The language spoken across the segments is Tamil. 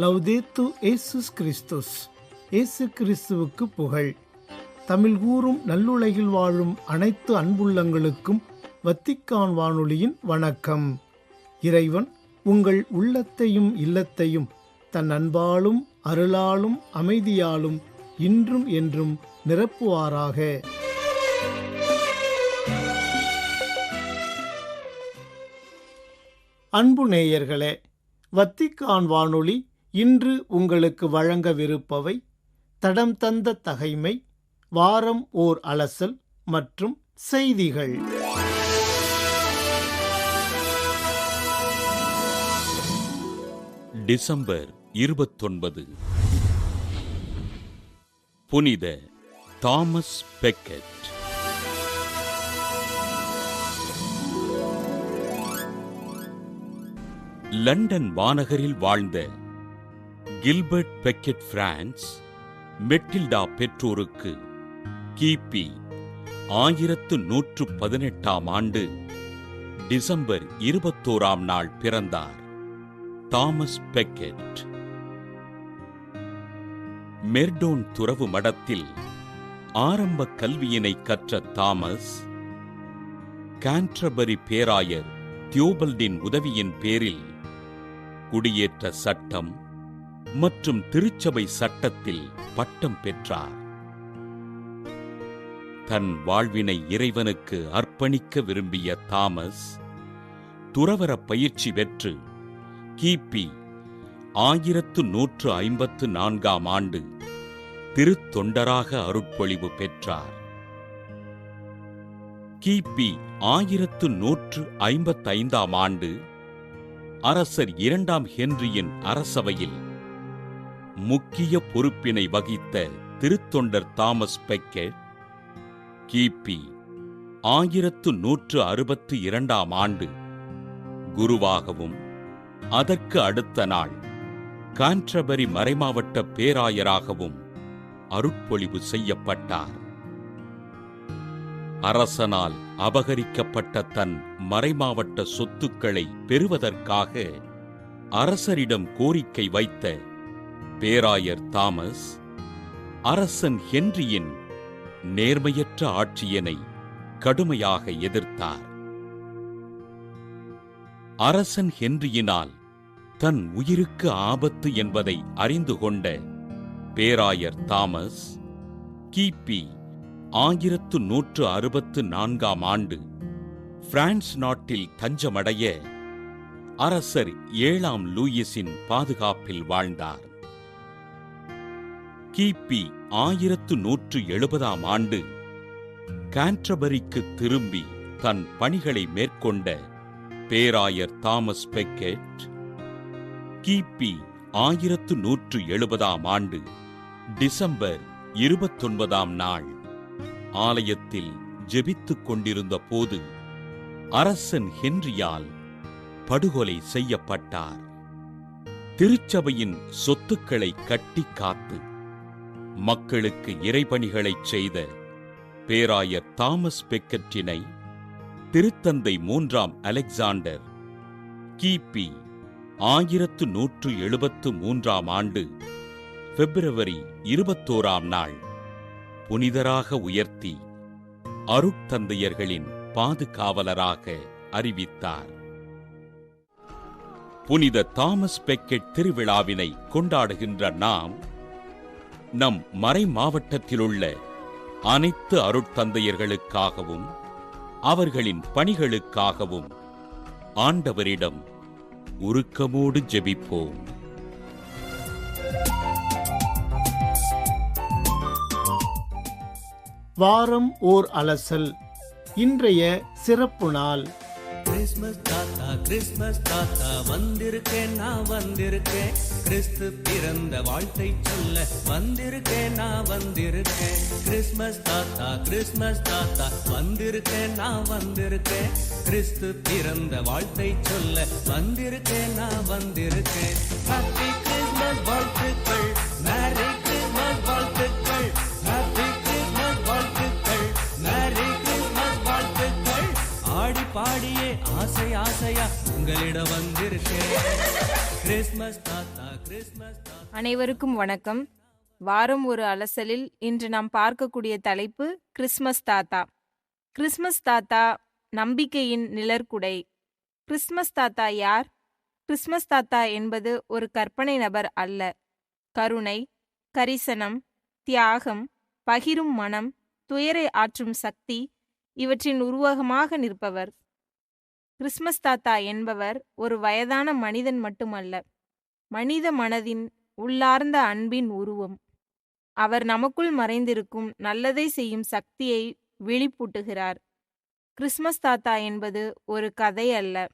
லவ்தேத்து இயேசுஸ் கிறிஸ்துஸ். இயேசு கிறிஸ்துவுக்கு புகழ். தமிழ் கூறும் நல்லுலகில் வாழும் அனைத்து அன்புள்ளங்களுக்கும் வத்திக்கான் வானொலியின் வணக்கம். இறைவன் உங்கள் உள்ளத்தையும் இல்லத்தையும் தன் அன்பாலும் அருளாலும் அமைதியாலும் இன்றும் என்றும் நிரப்புவாராக. அன்பு நேயர்களே, வத்திக்கான் வானொலி இன்று உங்களுக்கு வழங்கவிருப்பவை தடம் தந்த தகைமை, வாரம் ஓர் அலசல் மற்றும் செய்திகள். டிசம்பர் 29. புனித தாமஸ் பெக்கெட். லண்டன் வானகரில் வாழ்ந்த கில்பர்ட் பெக்கெட் பிரான்ஸ் மெட்டில்டா பெற்றோருக்கு கிபி 1118 டிசம்பர் 21 பிறந்தார். தாமஸ் பெக்கெட் மெர்டோன் துறவு மடத்தில் ஆரம்ப கல்வியினை கற்ற தாமஸ் கான்டர்பரி பேராயர் தியோபல்டின் உதவியின் பேரில் குடியேற்ற சட்டம் மற்றும் திருச்சபை சட்டத்தில் பட்டம் பெற்றார். தன் வாழ்வினை இறைவனுக்கு அர்ப்பணிக்க விரும்பிய தாமஸ் துறவற பயிற்சி பெற்று கிபி 1154 திருத்தொண்டராக அருட்பொழிவு பெற்றார். கிபி 1155 அரசர் 2 ஹென்ரியின் அரசவையில் முக்கிய பொறுப்பினை வகித்த திருத்தொண்டர் தாமஸ் பெக்கெட் கிபி 1162 குருவாகவும் அதற்கு அடுத்த நாள் கான்டர்பரி மறைமாவட்ட பேராயராகவும் அருட்பொழிவு செய்யப்பட்டார். அரசனால் அபகரிக்கப்பட்ட தன் மறைமாவட்ட சொத்துக்களை பெறுவதற்காக அரசரிடம் கோரிக்கை வைத்த பேராயர் தாமஸ் அரசன் ஹென்ரியின் நேர்மையற்ற ஆட்சியினை கடுமையாக எதிர்த்தார். அரசன் ஹென்ரியினால் தன் உயிருக்கு ஆபத்து என்பதை அறிந்து கொண்ட பேராயர் தாமஸ் கிபி 1164 பிரான்ஸ் நாட்டில் தஞ்சமடைய அரசர் 7 லூயிஸின் பாதுகாப்பில் வாழ்ந்தார். கிபி 1170 கான்டர்பரிக்கு திரும்பி தன் பணிகளை மேற்கொண்ட பேராயர் தாமஸ் பெக்கெட் கிபி 1170 டிசம்பர் 29 ஆலயத்தில் ஜெபித்துக் கொண்டிருந்த போது அரசன் ஹென்ரியால் படுகொலை செய்யப்பட்டார். திருச்சபையின் சொத்துக்களை கட்டி காத்து மக்களுக்கு இறைபணிகளைச் செய்த பேராயர் தாமஸ் பெக்கெட்டினை திருத்தந்தை 3 அலெக்சாண்டர் கிபி 1173 பிப்ரவரி 21 புனிதராக உயர்த்தி அருட்தந்தையர்களின் பாதுகாவலராக அறிவித்தார். புனித தாமஸ் பெக்கெட் திருவிழாவினை கொண்டாடுகின்ற நாம் நம் மறை மாவட்டத்திலுள்ள அனைத்து அருட்தந்தையர்களுக்காகவும் அவர்களின் பணிகளுக்காகவும் ஆண்டவரிடம் உருக்கமோடு ஜெபிப்போம். வாரம் ஓர் அலசல். இன்றைய சிறப்பு நாள். கிறிஸ்மஸ் தாத்தா வந்திருக்கேன், நான் வந்திருக்கேன். கிறிஸ்து பிறந்த வாழ்த்தை சொல்ல வந்திருக்கேன், நான் வந்திருக்கேன். கிறிஸ்மஸ் தாத்தா வந்திருக்கேன், நான் வந்திருக்கேன். கிறிஸ்து பிறந்த வாழ்த்தை சொல்ல வந்திருக்கேன், நான் வந்திருக்கேன். ஹாப்பி கிறிஸ்மஸ் வாழ்த்துக்கள், மேரி கிறிஸ்மஸ் வாழ்த்துக்கள், ஹாப்பி கிறிஸ்மஸ் வாழ்த்துக்கள், மேரி கிறிஸ்மஸ் வாழ்த்துக்கள். ஆடி பாடியே ஆசை ஆசையா உங்களிடம் வந்திருக்கேன். கிறிஸ்மஸ் தாத்தா, கிறிஸ்மஸ் தாத்தா. அனைவருக்கும் வணக்கம். வாரம் ஒரு அலசலில் இன்று நாம் பார்க்கக்கூடிய தலைப்பு கிறிஸ்மஸ் தாத்தா. கிறிஸ்மஸ் தாத்தா நம்பிக்கையின் நிழற்குடை. கிறிஸ்மஸ் தாத்தா யார்? கிறிஸ்மஸ் தாத்தா என்பது ஒரு கற்பனை நபர் அல்ல. கருணை, கரிசனம், தியாகம், பகிரும் மனம், துயரை ஆற்றும் சக்தி இவற்றின் உருவகமாக நிற்பவர். கிறிஸ்மஸ் தாத்தா என்பவர் ஒரு வயதான மனிதன் மட்டுமல்ல, மனித மனதின் உள்ளார்ந்த அன்பின் உருவம். அவர் நமக்குள் மறைந்திருக்கும் நல்லதை செய்யும் சக்தியை விழிப்பூட்டுகிறார். கிறிஸ்மஸ் தாத்தா என்பது ஒரு கதை அல்ல,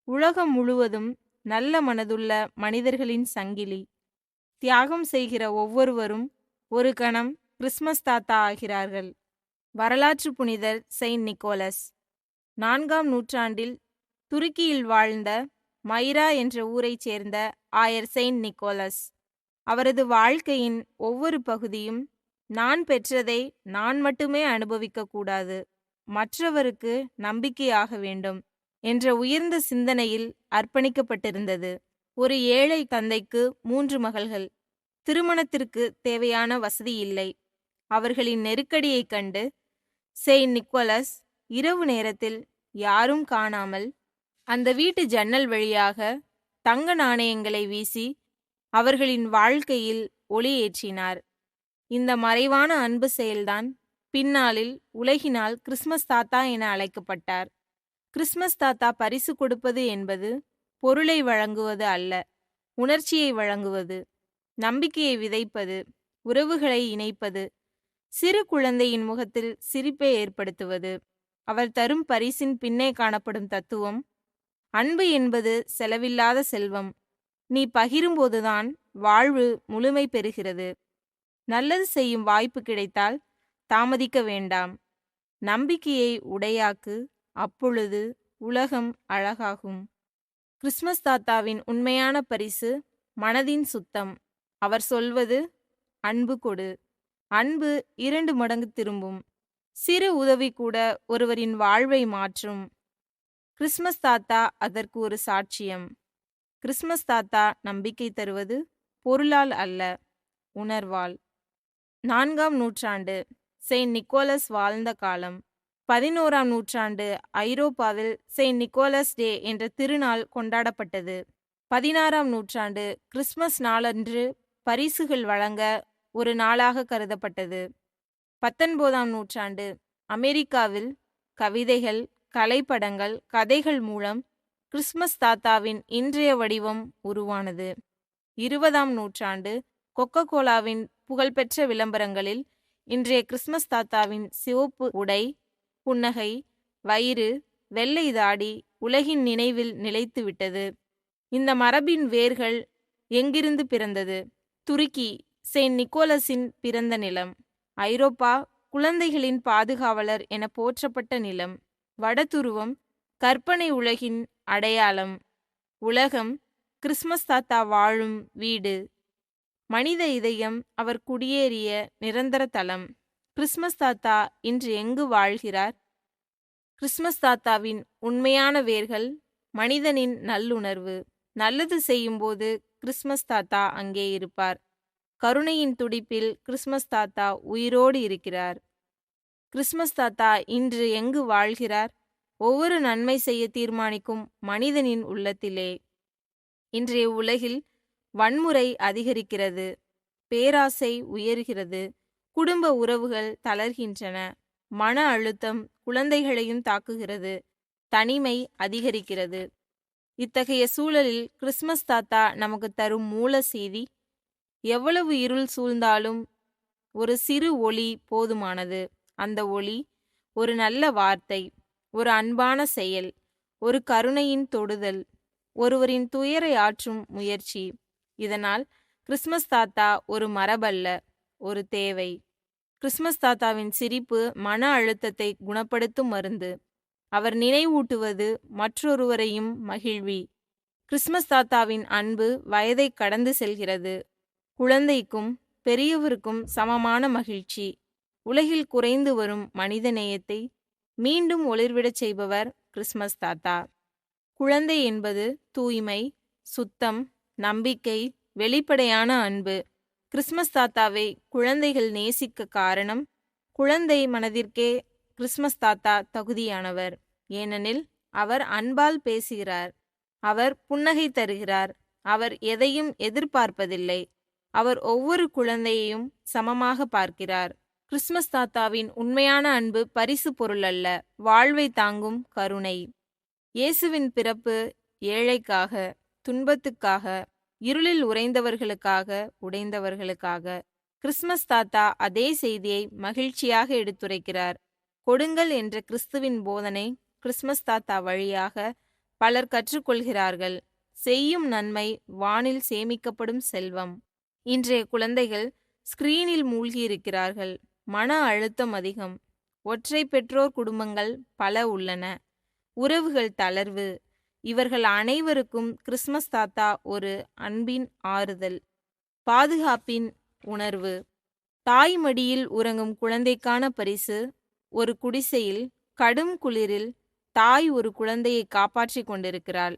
உலகம் முழுவதும் நல்ல மனதுள்ள மனிதர்களின் சங்கிலி. தியாகம் செய்கிற ஒவ்வொருவரும் ஒரு கணம் கிறிஸ்மஸ் தாத்தா ஆகிறார்கள். வரலாற்று புனிதர் செயின்ட் நிக்கோலஸ். 4ஆம் நூற்றாண்டில் துருக்கியில் வாழ்ந்த மைரா என்ற ஊரைச் சேர்ந்த ஆயர் செயின்ட் நிக்கோலஸ். அவரது வாழ்க்கையின் ஒவ்வொரு பகுதியும் நான் பெற்றதை நான் மட்டுமே அனுபவிக்க கூடாது, மற்றவருக்கு நம்பிக்கையாக வேண்டும் என்ற உயர்ந்த சிந்தனையில் அர்ப்பணிக்கப்பட்டிருந்தது. ஒரு ஏழை தந்தைக்கு 3 மகள்கள். திருமணத்திற்கு தேவையான வசதி இல்லை. அவர்களின் நெருக்கடியைக் கண்டு செயின்ட் நிக்கோலஸ் இரவு நேரத்தில் யாரும் காணாமல் அந்த வீட்டு ஜன்னல் வழியாக தங்க நாணயங்களை வீசி அவர்களின் வாழ்க்கையில் ஒளி ஏற்றினார். இந்த மறைவான அன்பு செயல்தான் பின்னாளில் உலகினால் கிறிஸ்மஸ் தாத்தா என அழைக்கப்பட்டார். கிறிஸ்மஸ் தாத்தா பரிசு கொடுப்பது என்பது பொருளை வழங்குவது அல்ல, உணர்ச்சியை வழங்குவது, நம்பிக்கையை விதைப்பது, உறவுகளை இணைப்பது, சிறு குழந்தையின் முகத்தில் சிரிப்பை ஏற்படுத்துவது. அவர் தரும் பரிசின் பின்னே காணப்படும் தத்துவம், அன்பு என்பது செலவில்லாத செல்வம். நீ பகிரும்போதுதான் வாழ்வு முழுமை பெறுகிறது. நல்லது செய்யும் வாய்ப்பு கிடைத்தால் தாமதிக்க வேண்டாம். நம்பிக்கையை உடையாக்கு, அப்பொழுது உலகம் அழகாகும். கிறிஸ்மஸ் தாத்தாவின் உண்மையான பரிசு மனதின் சுத்தம். அவர் சொல்வது, அன்பு கொடு. அன்பு 2 மடங்கு திரும்பும். சிறு உதவி கூட ஒருவரின் வாழ்வை மாற்றும். கிறிஸ்மஸ் தாத்தா அதற்கு ஒரு சாட்சியம். கிறிஸ்மஸ் தாத்தா நம்பிக்கை தருவது பொருளால் அல்ல, உணர்வால். 4ஆம் நூற்றாண்டு செயின்ட் நிக்கோலஸ் வாழ்ந்த காலம். 11ஆம் நூற்றாண்டு ஐரோப்பாவில் செயின்ட் நிக்கோலஸ் டே என்ற திருநாள் கொண்டாடப்பட்டது. 16ஆம் நூற்றாண்டு கிறிஸ்மஸ் நாளன்று பரிசுகள் வழங்க ஒரு நாளாக கருதப்பட்டது. 19ஆம் நூற்றாண்டு அமெரிக்காவில் கவிதைகள், கலைப்படங்கள், கதைகள் மூலம் கிறிஸ்மஸ் தாத்தாவின் இன்றைய வடிவம் உருவானது. 20ஆம் நூற்றாண்டு கொக்கோ-கோலாவின் புகழ்பெற்ற விளம்பரங்களில் இன்றைய கிறிஸ்மஸ் தாத்தாவின் சிவப்பு உடை, புன்னகை, வயிறு, வெள்ளை தாடி உலகின் நினைவில் நிலைத்துவிட்டது. இந்த மரபின் வேர்கள் எங்கிருந்து பிறந்தது? துருக்கி, செயின்ட் நிக்கோலஸின் பிறந்த நிலம். ஐரோப்பா, குழந்தைகளின் பாதுகாவலர் என போற்றப்பட்ட நிலம். வடதுருவம், கற்பனை உலகின் அடையாளம். உலகம், கிறிஸ்மஸ் தாத்தா வாழும் வீடு. மனித இதயம் அவர் குடியேறிய நிரந்தர தலம். கிறிஸ்மஸ் தாத்தா இன்று எங்கு வாழ்கிறார்? கிறிஸ்மஸ் தாத்தாவின் உண்மையான வேர்கள் மனிதனின் நல்லுணர்வு. நல்லது செய்யும்போது கிறிஸ்மஸ் தாத்தா அங்கே இருப்பார். கருணையின் துடிப்பில் கிறிஸ்மஸ் தாத்தா உயிரோடு இருக்கிறார். கிறிஸ்மஸ் தாத்தா இன்று எங்கு வாழ்கிறார்? ஒவ்வொரு நன்மை செய்ய தீர்மானிக்கும் மனிதனின் உள்ளத்திலே. இன்றைய உலகில் வன்முறை அதிகரிக்கிறது, பேராசை உயர்கிறது, குடும்ப உறவுகள் தளர்கின்றன, மன அழுத்தம் குழந்தைகளையும் தாக்குகிறது, தனிமை அதிகரிக்கிறது. இத்தகைய சூழலில் கிறிஸ்மஸ் தாத்தா நமக்கு தரும் மூல செய்தி, எவ்வளவு இருள் சூழ்ந்தாலும் ஒரு சிறு ஒளி போதுமானது. அந்த ஒளி ஒரு நல்ல வார்த்தை, ஒரு அன்பான செயல், ஒரு கருணையின் தொடுதல், ஒருவரின் துயரை ஆற்றும் முயற்சி. இதனால் கிறிஸ்மஸ் தாத்தா ஒரு மரபல்ல, ஒரு தேவை. கிறிஸ்மஸ் தாத்தாவின் சிரிப்பு மன அழுத்தத்தை குணப்படுத்தும் மருந்து. அவர் நினைவூட்டுவது மற்றொருவரையும் மகிழ்வி. கிறிஸ்மஸ் தாத்தாவின் அன்பு வயதை கடந்து செல்கிறது. குழந்தைக்கும் பெரியவருக்கும் சமமான மகிழ்ச்சி. உலகில் குறைந்து வரும் மனித நேயத்தை மீண்டும் ஒளிர்விடச் செய்பவர் கிறிஸ்மஸ் தாத்தா. குழந்தை என்பது தூய்மை, சுத்தம், நம்பிக்கை, வெளிப்படையான அன்பு. கிறிஸ்மஸ் தாத்தாவை குழந்தைகள் நேசிக்க காரணம், குழந்தை மனதிற்கே கிறிஸ்மஸ் தாத்தா தகுதியானவர். ஏனெனில் அவர் அன்பால் பேசுகிறார், அவர் புன்னகை தருகிறார், அவர் எதையும் எதிர்பார்ப்பதில்லை, அவர் ஒவ்வொரு குழந்தையையும் சமமாக பார்க்கிறார். கிறிஸ்மஸ் தாத்தாவின் உண்மையான அன்பு பரிசு பொருள் அல்ல, வாழ்வை தாங்கும் கருணை. இயேசுவின் பிறப்பு ஏழைக்காக, துன்பத்துக்காக, இருளில் உடைந்தவர்களுக்காக. கிறிஸ்மஸ் தாத்தா அதே செய்தியை மகிழ்ச்சியாக எடுத்துரைக்கிறார். கொடுங்கள் என்ற கிறிஸ்துவின் போதனை கிறிஸ்மஸ் தாத்தா வழியாக பலர் கற்றுக்கொள்கிறார்கள். செய்யும் நன்மை வானில் சேமிக்கப்படும் செல்வம். இன்றைய குழந்தைகள் ஸ்கிரீனில் மூழ்கியிருக்கிறார்கள். மன அழுத்தம் அதிகம். ஒற்றை பெற்றோர் குடும்பங்கள் பல உள்ளன. உறவுகள் தளர்வு. இவர்கள் அனைவருக்கும் கிறிஸ்மஸ் தாத்தா ஒரு அன்பின் ஆறுதல், பாதுகாப்பின் உணர்வு. தாய் மடியில் உறங்கும் குழந்தைக்கான பரிசு. ஒரு குடிசையில் கடும் குளிரில் தாய் ஒரு குழந்தையை காப்பாற்றிக் கொண்டிருக்கிறாள்.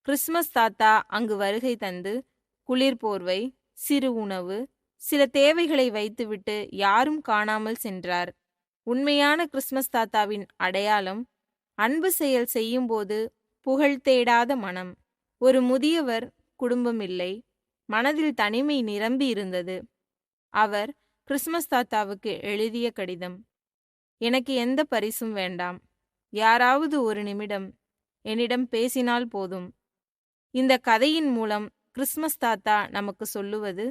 கிறிஸ்மஸ் தாத்தா அங்கு வருகை தந்து குளிர் போர்வை, சிறு உணவு, சில தேவைகளை வைத்துவிட்டு யாரும் காணாமல் சென்றார். உண்மையான கிறிஸ்மஸ் தாத்தாவின் அடையாளம் அன்பு செயல் செய்யும்போது புகழ் தேடாத மனம். ஒரு முதியவர் குடும்பம் இல்லை, மனதில் தனிமை நிரம்பி இருந்தது. அவர் கிறிஸ்மஸ் தாத்தாவுக்கு எழுதிய கடிதம்: எனக்கு எந்த பரிசும் வேண்டாம், யாராவது ஒரு நிமிடம் என்னிடம் பேசினால் போதும். இந்த கதையின் மூலம் கிறிஸ்மஸ் தாத்தா நமக்கு சொல்லுவது,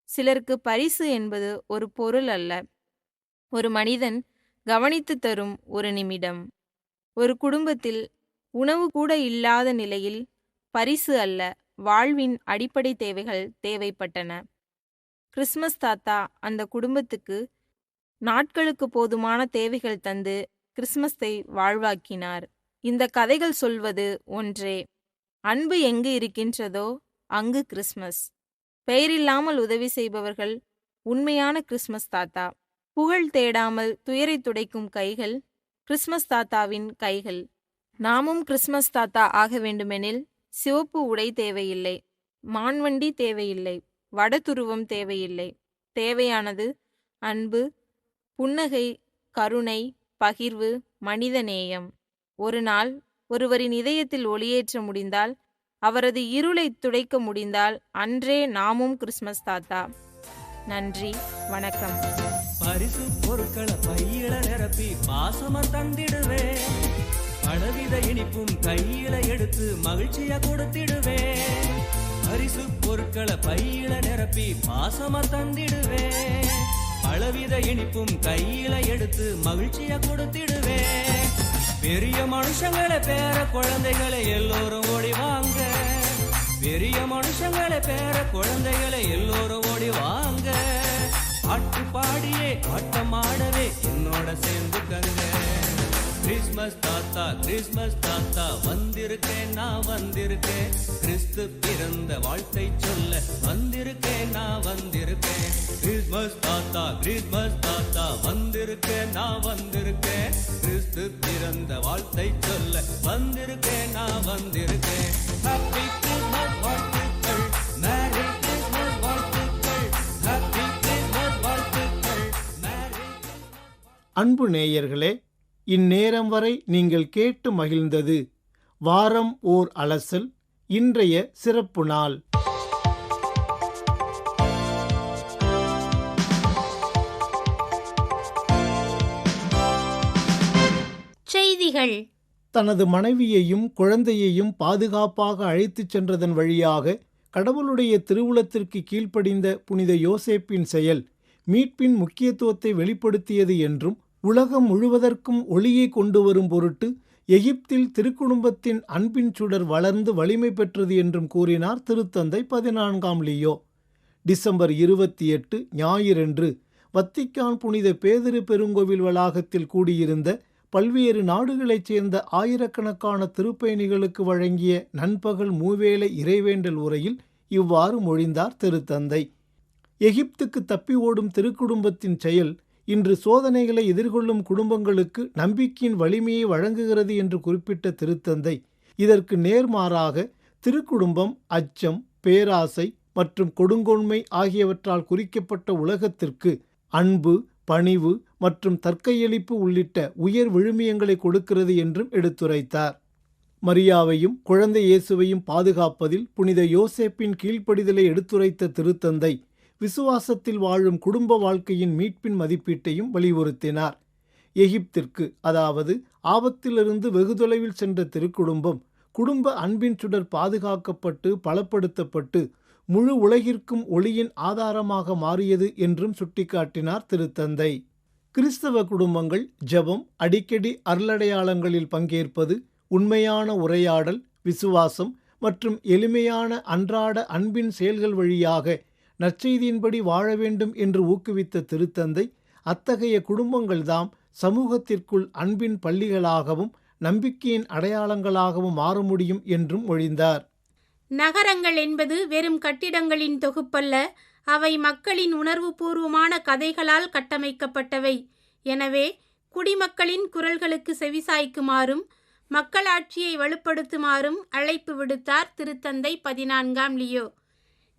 சிலருக்கு பரிசு என்பது ஒரு பொருள் அல்ல, ஒரு மனிதன் கவனித்து தரும் ஒரு நிமிடம். ஒரு குடும்பத்தில் உணவு கூட இல்லாத நிலையில் பரிசு அல்ல, வாழ்வின் அடிப்படை தேவைகள் தேவைப்பட்டன. கிறிஸ்மஸ் தாத்தா அந்த குடும்பத்துக்கு நாட்களுக்கு போதுமான தேவைகள் தந்து கிறிஸ்மஸை வாழ்வாக்கினார். இந்த கதைகள் சொல்வது ஒன்றே: அன்பு எங்கு இருக்கின்றதோ அங்கு கிறிஸ்மஸ். பெயரில்லாமல் உதவி செய்பவர்கள் உண்மையான கிறிஸ்மஸ் தாத்தா. புகழ் தேடாமல் துயரை துடைக்கும் கைகள் கிறிஸ்மஸ் தாத்தாவின் கைகள். நாமும் கிறிஸ்மஸ் தாத்தா ஆக வேண்டுமெனில் சிவப்பு உடை தேவையில்லை, மான்வண்டி தேவையில்லை, வடதுருவம் தேவையில்லை. தேவையானது அன்பு, புன்னகை, கருணை, பகிர்வு, மனிதநேயம். ஒரு நாள் ஒருவரின் இதயத்தில் ஒளியேற்ற முடிந்தால், அவரது இருளை துடைக்க முடிந்தால், அன்றே நாமும் கிறிஸ்மஸ் தாத்தா. நன்றி, வணக்கம். பரிசு பொருட்களை பையில நிரப்பி பாசமா தந்திடுவே, பலவித இனிப்பும் கையில எடுத்து மகிழ்ச்சியா கொடுத்திடுவே. பரிசு பொருட்களை பையில நிரப்பி பாசமா தந்திடுவே, பலவித இனிப்பும் கையில எடுத்து மகிழ்ச்சியா கொடுத்திடுவே. பெரிய மனுஷங்களை பேர குழந்தைகளை எல்லோரும் ஓடி வாங்க, பெரிய மனுஷங்களை பேர குழந்தைகளை எல்லோரும் ஓடி வாங்க. பாட்டு பாடியே ஆட்டமாடவே என்னோட சேர்ந்துக்கங்க. கிறிஸ்மஸ் தாத்தா வந்திருக்கேன், நான் வந்திருக்கேன். கிறிஸ்து பிறந்த வாழ்த்தை சொல்ல வந்திருக்கேன், நான் வந்திருக்கேன். கிறிஸ்மஸ் தாத்தா வந்திருக்கேன், நான் வந்திருக்கேன். கிறிஸ்து பிறந்த வாழ்த்தை சொல்ல வந்திருக்கேன், நான் வந்திருக்கேன். ஹாப்பி கிறிஸ்மஸ் வாழ்த்துக்கள், மேரி கிறிஸ்மஸ் வாழ்த்துக்கள், ஹாப்பி கிறிஸ்மஸ் வாழ்த்துக்கள், மேரி. அன்பு நேயர்களே, இந்நேரம் வரை நீங்கள் கேட்டு மகிழ்ந்தது வாரம் ஓர் அலசல், இன்றைய சிறப்பு நாள். செய்திகள். தனது மனைவியையும் குழந்தையையும் பாதுகாப்பாக அழைத்துச் சென்றதன் வழியாக கடவுளுடைய திருவுளத்திற்கு கீழ்ப்படிந்த புனித யோசேப்பின் செயல் மீட்பின் முக்கியத்துவத்தை வெளிப்படுத்தியது என்றும், உலகம் முழுவதற்கும் ஒளியை கொண்டு வரும் பொருட்டு எகிப்தில் திருக்குடும்பத்தின் அன்பின் சுடர் வளர்ந்து வலிமை பெற்றது என்றும் கூறினார் திருத்தந்தை 14ஆம் லியோ. டிசம்பர் 28 ஞாயிறன்று வத்திக்கான் புனித பேதுரு பெருங்கோவில் வளாகத்தில் கூடியிருந்த பல்வேறு நாடுகளைச் சேர்ந்த ஆயிரக்கணக்கான திருப்பயணிகளுக்கு வழங்கிய நண்பகல் மூவேளை இறைவேண்டல் உரையில் இவ்வாறு மொழிந்தார் திருத்தந்தை. எகிப்துக்கு தப்பி ஓடும் திருக்குடும்பத்தின் செயல் இன்று சோதனைகளை எதிர்கொள்ளும் குடும்பங்களுக்கு நம்பிக்கையின் வலிமையை வழங்குகிறது என்று குறிப்பிட்ட திருத்தந்தை, இதற்கு நேர்மாறாக திருக்குடும்பம் அச்சம், பேராசை மற்றும் கொடுங்கோன்மை ஆகியவற்றால் குறிக்கப்பட்ட உலகத்திற்கு அன்பு, பணிவு மற்றும் தற்கையளிப்பு உள்ளிட்ட உயர் விழுமியங்களை கொடுக்கிறது என்றும் எடுத்துரைத்தார். மரியாவையும் குழந்தை இயேசுவையும் பாதுகாப்பதில் புனித யோசேப்பின் கீழ்ப்படிதலை எடுத்துரைத்த திருத்தந்தை விசுவாசத்தில் வாழும் குடும்ப வாழ்க்கையின் மீட்பின் மதிப்பீட்டையும் வலியுறுத்தினார். எகிப்திற்கு, அதாவது ஆபத்திலிருந்து வெகு தொலைவில் சென்ற திருக்குடும்பம் குடும்ப அன்பின் சுடர் பாதுகாக்கப்பட்டு பலப்படுத்தப்பட்டு முழு உலகிற்கும் ஒளியின் ஆதாரமாக மாறியது என்றும் சுட்டிக்காட்டினார் திருத்தந்தை. கிறிஸ்தவ குடும்பங்கள் ஜெபம், அடிக்கடி அருளடையாளங்களில் பங்கேற்பது, உண்மையான உரையாடல், விசுவாசம் மற்றும் எளிமையான அன்றாட அன்பின் செயல்கள் வழியாக நற்செய்தியின்படி வாழ வேண்டும் என்று ஊக்குவித்த திருத்தந்தை, அத்தகைய குடும்பங்கள்தாம் சமூகத்திற்குள் அன்பின் பள்ளிகளாகவும் நம்பிக்கையின் அடையாளங்களாகவும் மாற முடியும் என்றும் மொழிந்தார். நகரங்கள் என்பது வெறும் கட்டிடங்களின் தொகுப்பல்ல, அவை மக்களின் உணர்வுபூர்வமான கதைகளால் கட்டமைக்கப்பட்டவை. எனவே குடிமக்களின் குரல்களுக்கு செவிசாய்க்குமாறும் மக்களாட்சியை வலுப்படுத்துமாறும் அழைப்பு விடுத்தார் திருத்தந்தை 14ஆம் லியோ.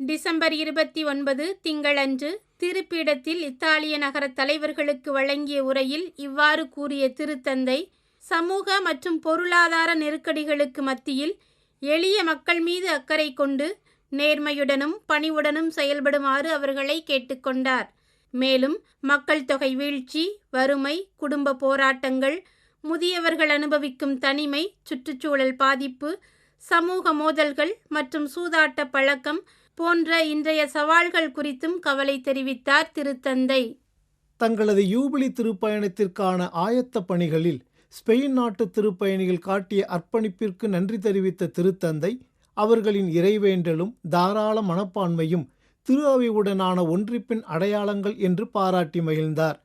டிசம்பர் 29 திங்களன்று திருப்பீடத்தில் இத்தாலிய நகர தலைவர்களுக்கு வழங்கிய உரையில் இவ்வாறு கூறிய திருத்தந்தை, சமூக மற்றும் பொருளாதார நெருக்கடிகளுக்கு மத்தியில் எளிய மக்கள் மீது அக்கறை கொண்டு நேர்மையுடனும் பணிவுடனும் செயல்படுமாறு அவர்களை கேட்டுக்கொண்டார். மேலும் மக்கள் தொகை வீழ்ச்சி, வறுமை, குடும்ப போராட்டங்கள், முதியவர்கள் அனுபவிக்கும் தனிமை, சுற்றுச்சூழல் பாதிப்பு, சமூக மோதல்கள் மற்றும் சூதாட்ட பழக்கம் போன்ற இன்றைய சவால்கள் குறித்தும் கவலை தெரிவித்தார் திருத்தந்தை. தங்களது யூபிலி திருப்பயணத்திற்கான ஆயத்த பணிகளில் ஸ்பெயின் நாட்டு திருப்பயணிகள் காட்டிய அர்ப்பணிப்பிற்கு நன்றி தெரிவித்த திருத்தந்தை, அவர்களின் இறைவேண்டலும் தாராள மனப்பான்மையும் திரு அவையுடனான ஒன்றிப்பின் அடையாளங்கள் என்று பாராட்டி மகிழ்ந்தார்.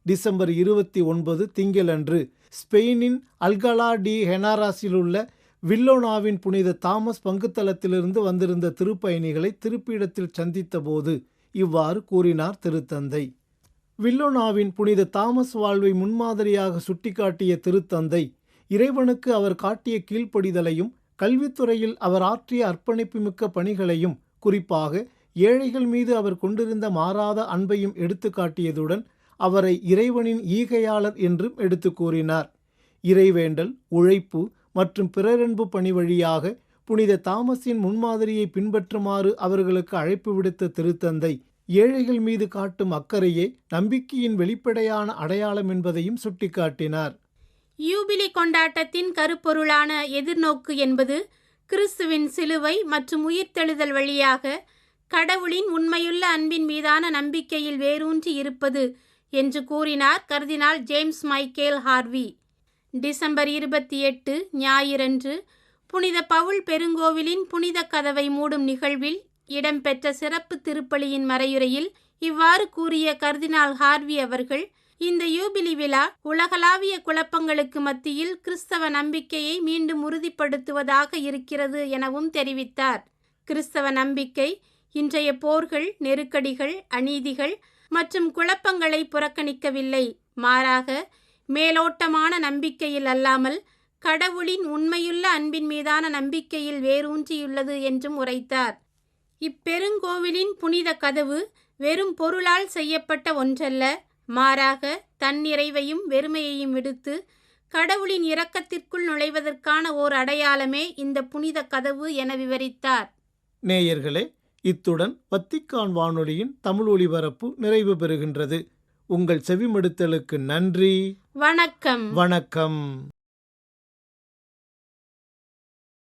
டிசம்பர் 29 திங்களன்று ஸ்பெயினின் அல்கலா டி ஹெனாராஸிலுள்ள வில்லோனாவின் புனித தாமஸ் பங்குத்தலத்திலிருந்து வந்திருந்த திருப்பயணிகளை திருப்பீடத்தில் சந்தித்த போது இவ்வாறு கூறினார் திருத்தந்தை. வில்லோனாவின் புனித தாமஸ் வாழ்வை முன்மாதிரியாக சுட்டிக்காட்டிய திருத்தந்தை, இறைவனுக்கு அவர் காட்டிய கீழ்ப்படிதலையும் கல்வித்துறையில் அவர் ஆற்றிய அர்ப்பணிப்புமிக்க பணிகளையும், குறிப்பாக ஏழைகள் மீது அவர் கொண்டிருந்த மாறாத அன்பையும் எடுத்து காட்டியதுடன் அவரை இறைவனின் ஈகையாளர் என்றும் எடுத்து கூறினார். இறைவேண்டல், உழைப்பு மற்றும் பிறரன்பு பணி வழியாக புனித தாமஸின் முன்மாதிரியை பின்பற்றுமாறு அவர்களுக்கு அழைப்பு விடுத்த திருத்தந்தை, ஏழைகள் மீது காட்டும் அக்கறையே நம்பிக்கையின் வெளிப்படையான அடையாளம் என்பதையும் சுட்டிக்காட்டினார். யூபிலி கொண்டாட்டத்தின் கருப்பொருளான எதிர்நோக்கு என்பது கிறிஸ்துவின் சிலுவை மற்றும் உயிர்த்தெழுதல் வழியாக கடவுளின் உண்மையுள்ள அன்பின் மீதான நம்பிக்கையில் வேரூன்றி இருப்பது என்று கூறினார் கர்தினால் ஜேம்ஸ் மைக்கேல் ஹார்வி. டிசம்பர் 28 ஞாயிறன்று புனித பவுல் பெருங்கோவிலின் புனித கதவை மூடும் நிகழ்வில் இடம்பெற்ற சிறப்பு திருப்பலியின் மறையுரையில் இவ்வாறு கூறிய கர்தினால் ஹார்வி அவர்கள், இந்த யூபிலி விழா உலகளாவிய குழப்பங்களுக்கு மத்தியில் கிறிஸ்தவ நம்பிக்கையை மீண்டும் உறுதிப்படுத்துவதாக இருக்கிறது எனவும் தெரிவித்தார். கிறிஸ்தவ நம்பிக்கை இன்றைய போர்கள், நெருக்கடிகள், அநீதிகள் மற்றும் குழப்பங்களை புறக்கணிக்கவில்லை. மாறாக மேலோட்டமான நம்பிக்கையில் அல்லாமல் கடவுளின் உண்மையுள்ள அன்பின் மீதான நம்பிக்கையில் வேரூன்றியுள்ளது என்றும் உரைத்தார். இப்பெருங்கோவிலின் புனித கதவு வெறும் பொருளால் செய்யப்பட்ட ஒன்றல்ல, மாறாக தன்னிறைவையும் வெறுமையையும் விடுத்து கடவுளின் இரக்கத்திற்குள் நுழைவதற்கான ஓர் அடையாளமே இந்த புனித கதவு என விவரித்தார். நேயர்களே, இத்துடன் வத்திக்கான் வானொலியின் தமிழ் ஒலிபரப்பு நிறைவு பெறுகின்றது. உங்கள் செவிமடுத்தலுக்கு நன்றி. வணக்கம். வணக்கம்.